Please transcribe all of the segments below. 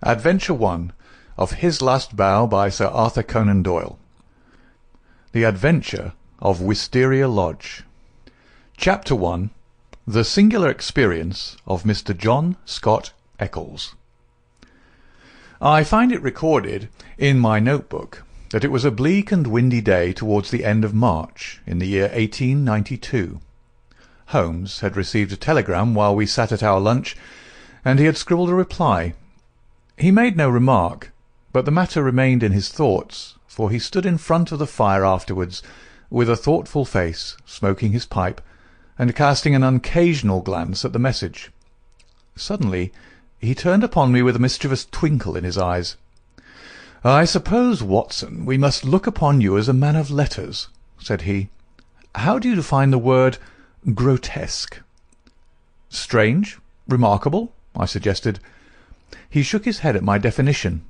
Adventure 1 of His Last Bow by Sir Arthur Conan Doyle. The Adventure of Wisteria Lodge. Chapter 1. The Singular Experience of Mr. John Scott Eccles. I find it recorded in my notebook that it was a bleak and windy day towards the end of March in the year 1892. Holmes had received a telegram while we sat at our lunch, and he had scribbled a reply. He made no remark, but the matter remained in his thoughts, for he stood in front of the fire afterwards, with a thoughtful face, smoking his pipe, and casting an occasional glance at the message. Suddenly he turned upon me with a mischievous twinkle in his eyes. "I suppose, Watson, we must look upon you as a man of letters," said he. "How do you define the word grotesque?" "Strange, remarkable," I suggested. He shook his head at my definition.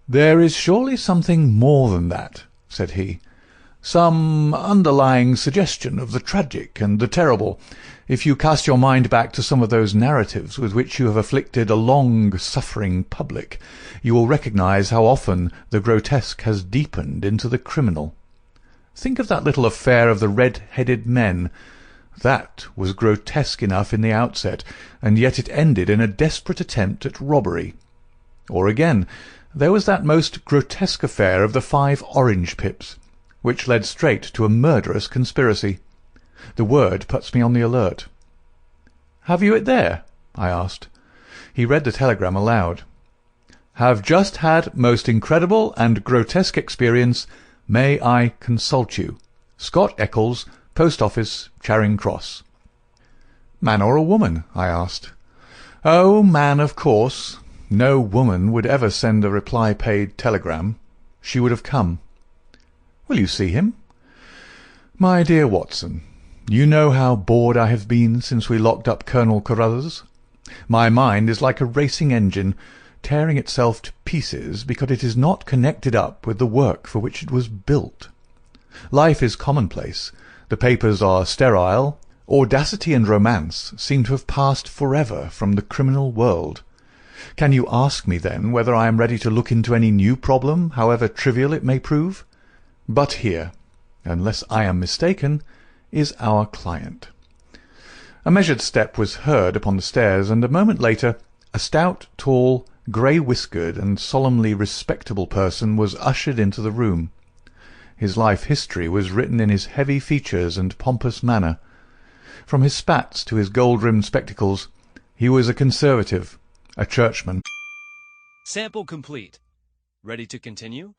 "There is surely something more than that," said he. "Some underlying suggestion of the tragic and the terrible. If you cast your mind back to some of those narratives with which you have afflicted a long-suffering public, you will recognize how often the grotesque has deepened into the criminal. Think of that little affair of the red-headed men. That was grotesque enough in the outset, and yet it ended in a desperate attempt at robbery. Or again, there was that most grotesque affair of the 5 orange pips, which led straight to a murderous conspiracy. The word puts me on the alert." "Have you it there?" I asked. He read the telegram aloud. "Have just had most incredible and grotesque experience. May I consult you? Scott Eccles, Post Office, Charing Cross." "Man or a woman?" I asked. "Oh, man, of course. No woman would ever send a reply-paid telegram. She would have come." "Will you see him?" "My dear Watson, you know how bored I have been since we locked up Colonel Carruthers. My mind is like a racing engine, tearing itself to pieces because it is not connected up with the work for which it was built. Life is commonplace. The papers are sterile. Audacity and romance seem to have passed forever from the criminal world. Can you ask me, then, whether I am ready to look into any new problem, however trivial it may prove? But here, unless I am mistaken, is our client." A measured step was heard upon the stairs, and a moment later a stout, tall, grey-whiskered, and solemnly respectable person was ushered into the room. His life history was written in his heavy features and pompous manner. From his spats to his gold-rimmed spectacles, he was a conservative, a churchman. Sample complete. Ready to continue?